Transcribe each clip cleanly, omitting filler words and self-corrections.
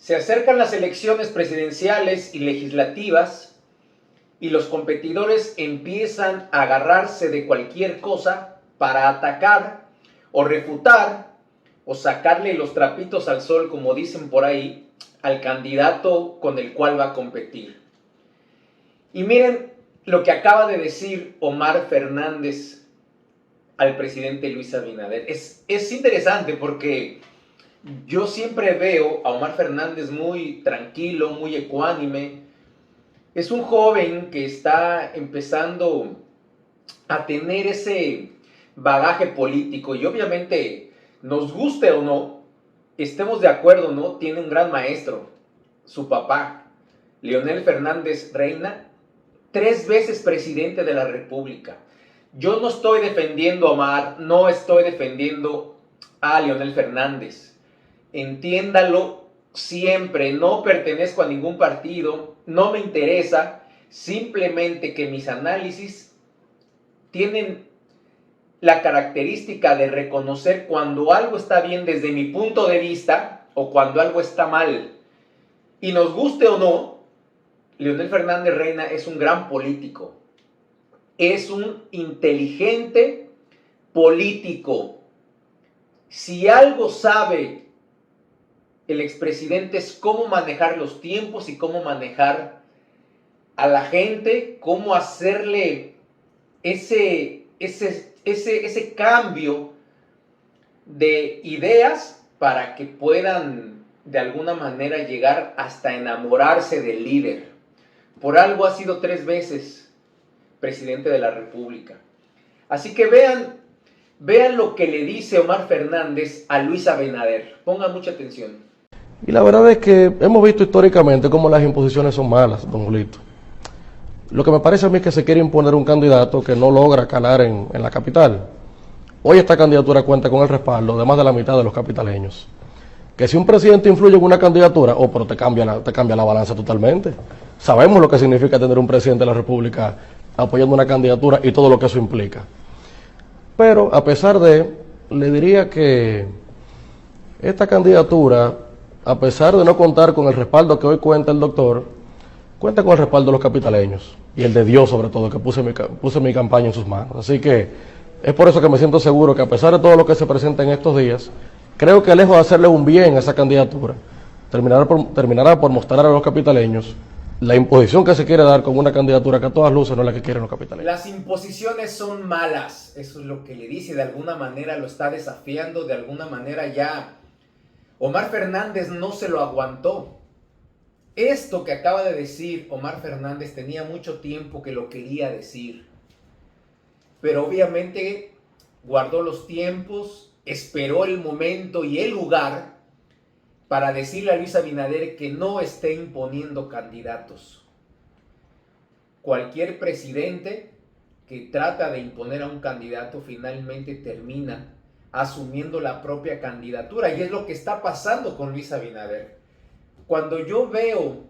Se acercan las elecciones presidenciales y legislativas y los competidores empiezan a agarrarse de cualquier cosa para atacar o refutar o sacarle los trapitos al sol, como dicen por ahí, al candidato con el cual va a competir. Y miren lo que acaba de decir Omar Fernández al presidente Luis Abinader. Es interesante porque yo siempre veo a Omar Fernández muy tranquilo, muy ecuánime. Es un joven que está empezando a tener ese bagaje político y obviamente, nos guste o no, estemos de acuerdo, ¿no? Tiene un gran maestro, su papá, Leonel Fernández Reina, 3 veces presidente de la República. Yo no estoy defendiendo a Omar, no estoy defendiendo a Leonel Fernández. Entiéndalo siempre, no pertenezco a ningún partido, no me interesa, simplemente que mis análisis tienen la característica de reconocer cuando algo está bien desde mi punto de vista o cuando algo está mal. Y nos guste o no, Leonel Fernández Reina es un gran político, es un inteligente político. Si algo sabe el expresidente es cómo manejar los tiempos y cómo manejar a la gente, cómo hacerle ese cambio de ideas para que puedan de alguna manera llegar hasta enamorarse del líder. Por algo ha sido 3 veces presidente de la República. Así que vean lo que le dice Omar Fernández a Luis Abinader. Pongan mucha atención. Y la verdad es que hemos visto históricamente cómo las imposiciones son malas, don Julito. Lo que me parece a mí es que se quiere imponer un candidato que no logra calar en la capital. Hoy esta candidatura cuenta con el respaldo de más de la mitad de los capitaleños. Que si un presidente influye en una candidatura, pero te cambia la balanza totalmente. Sabemos lo que significa tener un presidente de la República apoyando una candidatura y todo lo que eso implica. Pero a pesar le diría que esta candidatura, a pesar de no contar con el respaldo que hoy cuenta el doctor, cuenta con el respaldo de los capitaleños y el de Dios sobre todo, que puse mi campaña en sus manos. Así que es por eso que me siento seguro que a pesar de todo lo que se presenta en estos días, creo que lejos de hacerle un bien a esa candidatura, terminará por mostrar a los capitaleños la imposición que se quiere dar con una candidatura que a todas luces no es la que quieren los capitaleños. Las imposiciones son malas, eso es lo que le dice, de alguna manera lo está desafiando, de alguna manera ya Omar Fernández no se lo aguantó. Esto que acaba de decir Omar Fernández tenía mucho tiempo que lo quería decir, pero obviamente guardó los tiempos, esperó el momento y el lugar para decirle a Luis Abinader que no esté imponiendo candidatos. Cualquier presidente que trata de imponer a un candidato finalmente termina asumiendo la propia candidatura, y es lo que está pasando con Luis Abinader. Cuando yo veo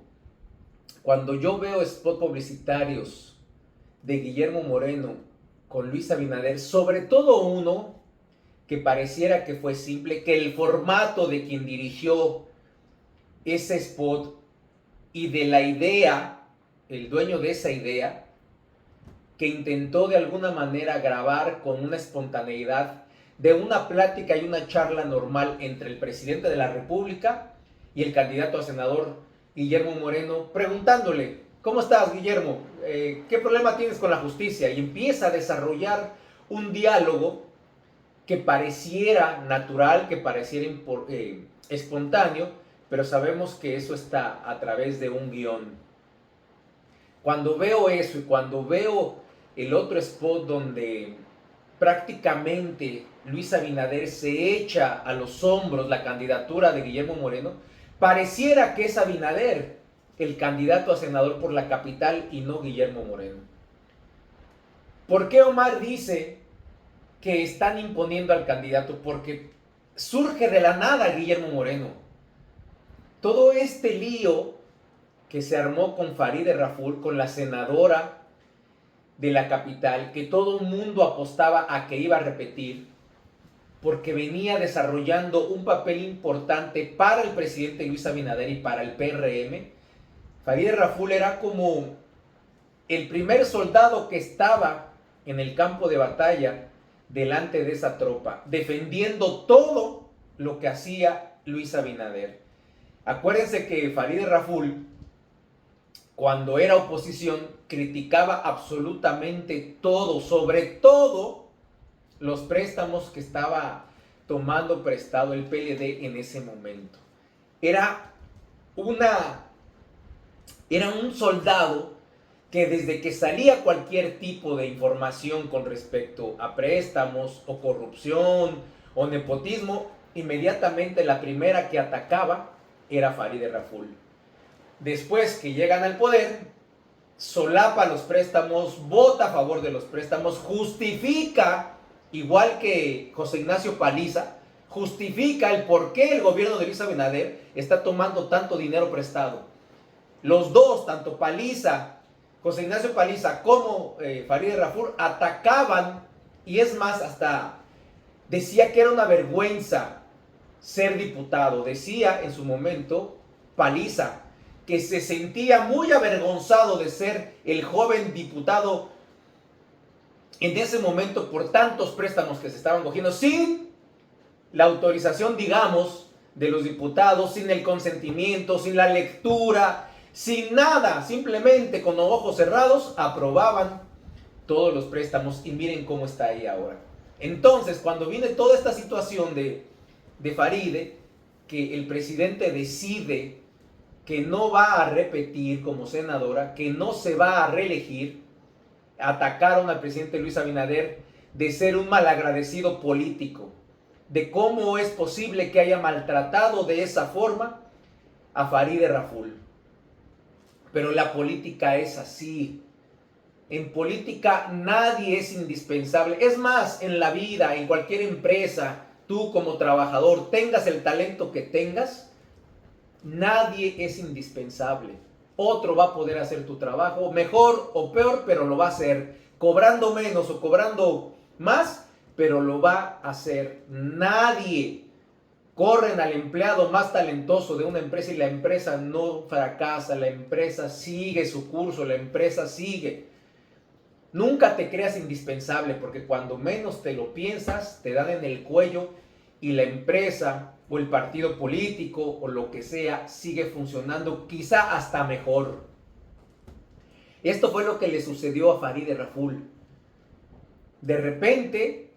spots publicitarios de Guillermo Moreno con Luis Abinader, sobre todo uno que pareciera que fue simple, que el formato de quien dirigió ese spot y de la idea, el dueño de esa idea, que intentó de alguna manera grabar con una espontaneidad de una plática y una charla normal entre el presidente de la República y el candidato a senador Guillermo Moreno, preguntándole: ¿cómo estás, Guillermo? ¿Qué problema tienes con la justicia? Y empieza a desarrollar un diálogo que pareciera natural, que pareciera espontáneo, pero sabemos que eso está a través de un guión. Cuando veo eso y cuando veo el otro spot donde prácticamente Luis Abinader se echa a los hombros la candidatura de Guillermo Moreno, pareciera que es Abinader el candidato a senador por la capital y no Guillermo Moreno. ¿Por qué Omar dice que están imponiendo al candidato? Porque surge de la nada Guillermo Moreno. Todo este lío que se armó con Farideh Raful, con la senadora de la capital, que todo el mundo apostaba a que iba a repetir, porque venía desarrollando un papel importante para el presidente Luis Abinader y para el PRM. Farideh Raful era como el primer soldado que estaba en el campo de batalla delante de esa tropa, defendiendo todo lo que hacía Luis Abinader. Acuérdense que Farideh Raful, cuando era oposición, criticaba absolutamente todo, sobre todo los préstamos que estaba tomando prestado el PLD en ese momento. Era un soldado que desde que salía cualquier tipo de información con respecto a préstamos o corrupción o nepotismo, inmediatamente la primera que atacaba era Farideh Raful. Después que llegan al poder, solapa los préstamos, vota a favor de los préstamos, justifica, igual que José Ignacio Paliza, justifica el por qué el gobierno de Luis Abinader está tomando tanto dinero prestado. Los dos, tanto Paliza, José Ignacio Paliza como Farideh Raful, atacaban, y es más, hasta decía que era una vergüenza ser diputado. Decía en su momento Paliza que se sentía muy avergonzado de ser el joven diputado en ese momento por tantos préstamos que se estaban cogiendo sin la autorización, digamos, de los diputados, sin el consentimiento, sin la lectura, sin nada, simplemente con los ojos cerrados aprobaban todos los préstamos, y miren cómo está ahí ahora. Entonces, cuando viene toda esta situación de Farideh, que el presidente decide que no va a repetir como senadora, que no se va a reelegir, atacaron al presidente Luis Abinader de ser un malagradecido político, de cómo es posible que haya maltratado de esa forma a Farideh Raful. Pero la política es así. En política nadie es indispensable. Es más, en la vida, en cualquier empresa, tú como trabajador, tengas el talento que tengas, nadie es indispensable. Otro va a poder hacer tu trabajo, mejor o peor, pero lo va a hacer. Cobrando menos o cobrando más, pero lo va a hacer. Nadie. Corren al empleado más talentoso de una empresa y la empresa no fracasa, la empresa sigue su curso, la empresa sigue. Nunca te creas indispensable, porque cuando menos te lo piensas, te dan en el cuello y la empresa o el partido político o lo que sea sigue funcionando, quizá hasta mejor. Esto fue lo que le sucedió a Farideh Raful. De repente,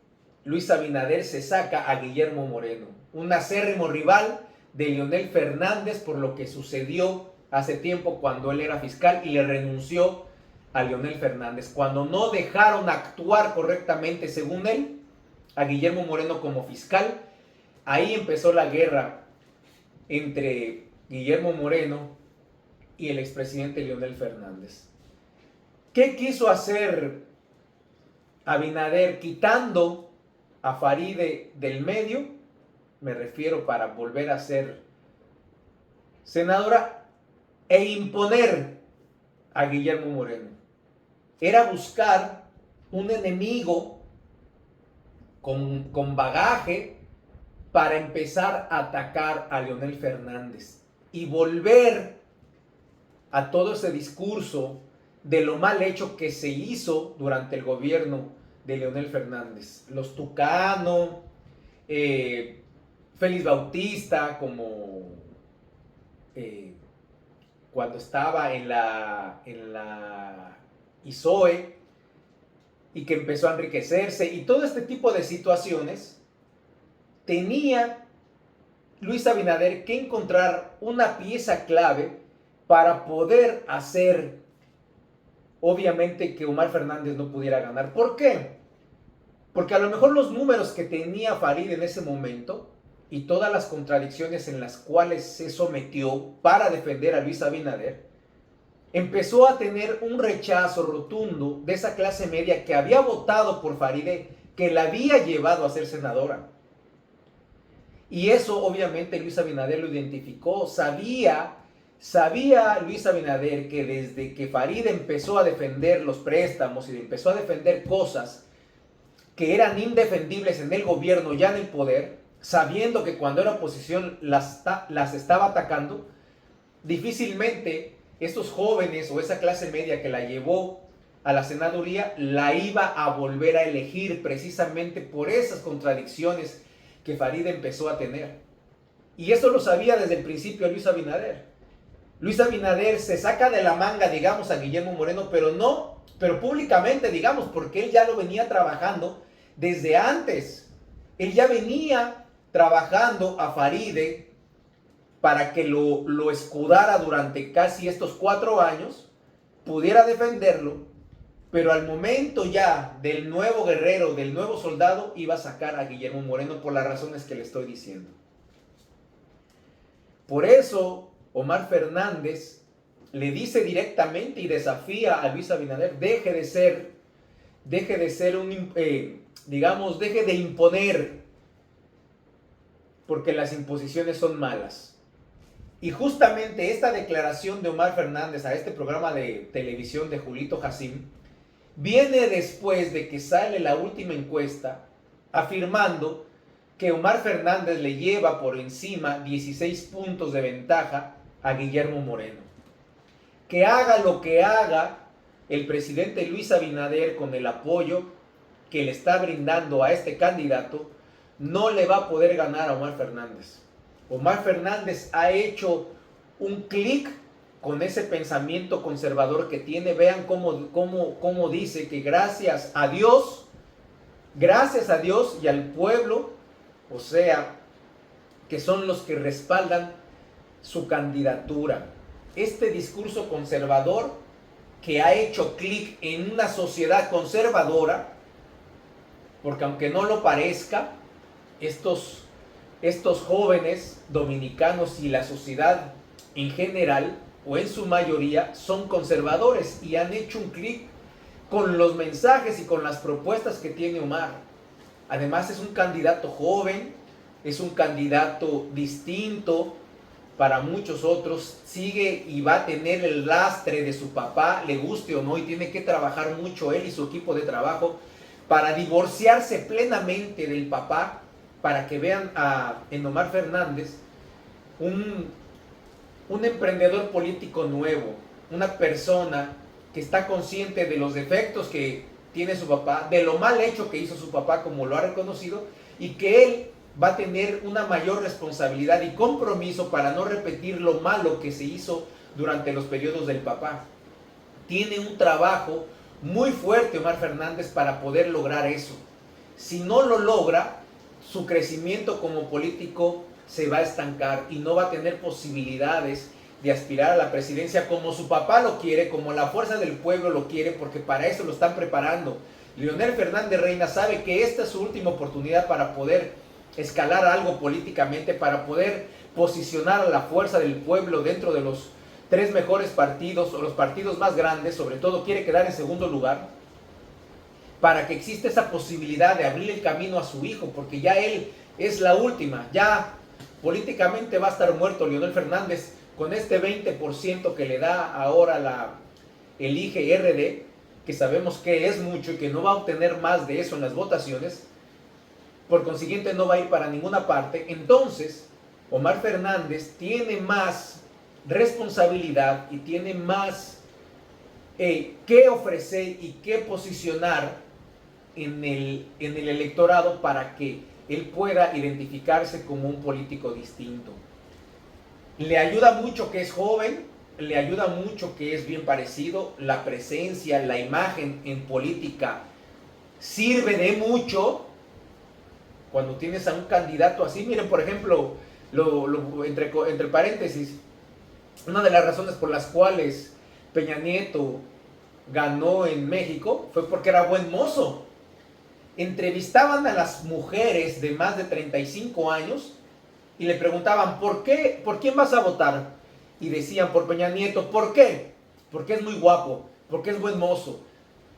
Luis Abinader se saca a Guillermo Moreno, un acérrimo rival de Leonel Fernández, por lo que sucedió hace tiempo cuando él era fiscal y le renunció a Leonel Fernández, cuando no dejaron actuar correctamente, según él, a Guillermo Moreno como fiscal. Ahí empezó la guerra entre Guillermo Moreno y el expresidente Leonel Fernández. ¿Qué quiso hacer Abinader quitando a Farideh del medio? Me refiero para volver a ser senadora e imponer a Guillermo Moreno. Era buscar un enemigo con bagaje para empezar a atacar a Leonel Fernández y volver a todo ese discurso de lo mal hecho que se hizo durante el gobierno de Leonel Fernández. Los Tucano, Félix Bautista, como cuando estaba en la ISOE y que empezó a enriquecerse, y todo este tipo de situaciones, tenía Luis Abinader que encontrar una pieza clave para poder hacer, obviamente, que Omar Fernández no pudiera ganar. ¿Por qué? Porque a lo mejor los números que tenía Farideh en ese momento y todas las contradicciones en las cuales se sometió para defender a Luis Abinader, empezó a tener un rechazo rotundo de esa clase media que había votado por Farideh, que la había llevado a ser senadora. Y eso obviamente Luis Abinader lo identificó. Sabía Luis Abinader que desde que Farideh empezó a defender los préstamos y empezó a defender cosas, que eran indefendibles en el gobierno, ya en el poder, sabiendo que cuando era oposición las estaba atacando, difícilmente estos jóvenes o esa clase media que la llevó a la senaduría la iba a volver a elegir precisamente por esas contradicciones que Farideh empezó a tener. Y eso lo sabía desde el principio Luis Abinader. Luis Abinader se saca de la manga, digamos, a Guillermo Moreno, pero públicamente, digamos, porque él ya lo venía trabajando desde antes. Él ya venía trabajando a Farideh para que lo escudara durante casi estos 4 años, pudiera defenderlo, pero al momento ya del nuevo guerrero, del nuevo soldado, iba a sacar a Guillermo Moreno por las razones que le estoy diciendo. Por eso Omar Fernández le dice directamente y desafía a Luis Abinader, deje de ser deje de imponer, porque las imposiciones son malas. Y justamente esta declaración de Omar Fernández a este programa de televisión de Julito Jacín viene después de que sale la última encuesta afirmando que Omar Fernández le lleva por encima 16 puntos de ventaja a Guillermo Moreno. Que haga lo que haga el presidente Luis Abinader con el apoyo que le está brindando a este candidato, no le va a poder ganar a Omar Fernández. Omar Fernández ha hecho un clic con ese pensamiento conservador que tiene. Vean cómo dice que gracias a Dios y al pueblo, o sea, que son los que respaldan su candidatura. Este discurso conservador que ha hecho clic en una sociedad conservadora, porque aunque no lo parezca, estos jóvenes dominicanos y la sociedad en general, o en su mayoría, son conservadores y han hecho un clic con los mensajes y con las propuestas que tiene Omar. Además es un candidato joven, es un candidato distinto para muchos otros, sigue y va a tener el lastre de su papá, le guste o no, y tiene que trabajar mucho él y su equipo de trabajo para divorciarse plenamente del papá, para que vean en Omar Fernández un emprendedor político nuevo, una persona que está consciente de los defectos que tiene su papá, de lo mal hecho que hizo su papá, como lo ha reconocido, y que él va a tener una mayor responsabilidad y compromiso para no repetir lo malo que se hizo durante los periodos del papá. Tiene un trabajo muy fuerte Omar Fernández para poder lograr eso. Si no lo logra, su crecimiento como político se va a estancar y no va a tener posibilidades de aspirar a la presidencia como su papá lo quiere, como la fuerza del pueblo lo quiere, porque para eso lo están preparando. Leonel Fernández Reina sabe que esta es su última oportunidad para poder escalar algo políticamente, para poder posicionar a la fuerza del pueblo dentro de los 3 mejores partidos o los partidos más grandes. Sobre todo quiere quedar en segundo lugar para que exista esa posibilidad de abrir el camino a su hijo, porque ya él es la última, ya políticamente va a estar muerto Leonel Fernández con este 20% que le da ahora el IGRD, que sabemos que es mucho y que no va a obtener más de eso en las votaciones. Por consiguiente no va a ir para ninguna parte. Entonces Omar Fernández tiene más responsabilidad y tiene más que ofrecer y que posicionar en el electorado para que él pueda identificarse como un político distinto. Le ayuda mucho que es joven, le ayuda mucho que es bien parecido, la presencia, la imagen en política sirve de mucho cuando tienes a un candidato así. Miren, por ejemplo, entre paréntesis, una de las razones por las cuales Peña Nieto ganó en México fue porque era buen mozo. Entrevistaban a las mujeres de más de 35 años y le preguntaban, ¿por quién vas a votar? Y decían, por Peña Nieto. ¿Por qué? Porque es muy guapo, porque es buen mozo.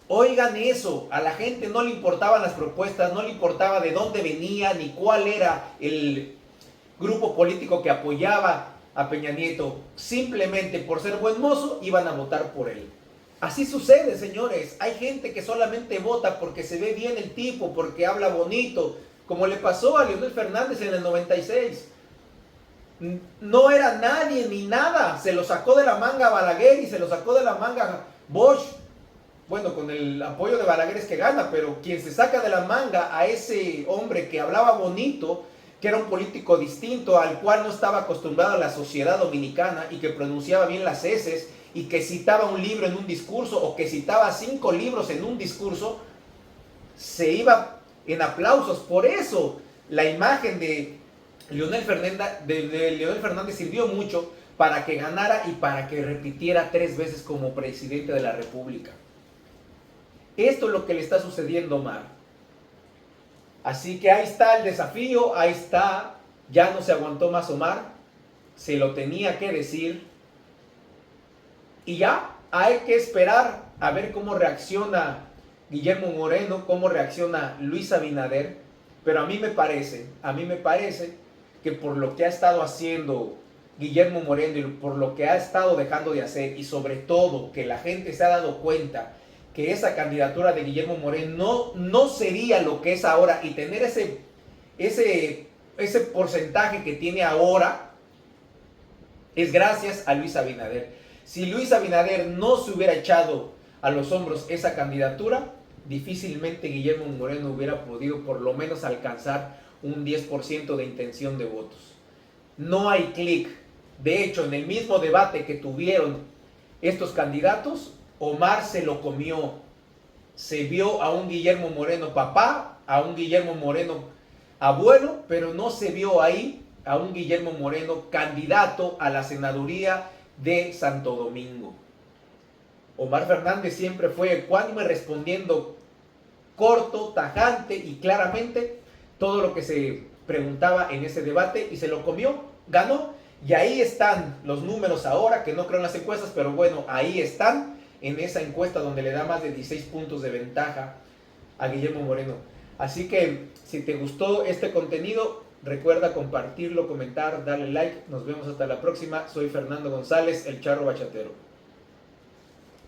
Oigan eso, a la gente no le importaban las propuestas, no le importaba de dónde venía ni cuál era el grupo político que apoyaba a Peña Nieto. Simplemente por ser buen mozo iban a votar por él. Así sucede, señores. Hay gente que solamente vota porque se ve bien el tipo, porque habla bonito, como le pasó a Leonel Fernández en el 96. No era nadie ni nada. Se lo sacó de la manga Balaguer y se lo sacó de la manga Bosch. Bueno, con el apoyo de Balaguer es que gana, pero quien se saca de la manga a ese hombre que hablaba bonito, que era un político distinto, al cual no estaba acostumbrada la sociedad dominicana y que pronunciaba bien las eses y que citaba un libro en un discurso o que citaba 5 libros en un discurso, se iba en aplausos. Por eso la imagen de Leonel Fernández sirvió mucho para que ganara y para que repitiera 3 veces como presidente de la República. Esto es lo que le está sucediendo a Omar. Así que ahí está el desafío, ahí está, ya no se aguantó más Omar, se lo tenía que decir y ya hay que esperar a ver cómo reacciona Guillermo Moreno, cómo reacciona Luis Abinader, pero a mí me parece que por lo que ha estado haciendo Guillermo Moreno y por lo que ha estado dejando de hacer y sobre todo que la gente se ha dado cuenta que esa candidatura de Guillermo Moreno no sería lo que es ahora y tener ese porcentaje que tiene ahora es gracias a Luis Abinader. Si Luis Abinader no se hubiera echado a los hombros esa candidatura, difícilmente Guillermo Moreno hubiera podido por lo menos alcanzar un 10% de intención de votos. No hay clic. De hecho, en el mismo debate que tuvieron estos candidatos, Omar se lo comió. Se vio a un Guillermo Moreno papá, a un Guillermo Moreno abuelo, pero no se vio ahí a un Guillermo Moreno candidato a la senaduría de Santo Domingo. Omar Fernández siempre fue ecuánime, respondiendo corto, tajante y claramente todo lo que se preguntaba en ese debate y se lo comió, ganó. Y ahí están los números ahora, que no creo en las encuestas, pero bueno, ahí están en esa encuesta donde le da más de 16 puntos de ventaja a Guillermo Moreno. Así que si te gustó este contenido, recuerda compartirlo, comentar, darle like. Nos vemos hasta la próxima. Soy Fernando González, el Charro Bachatero.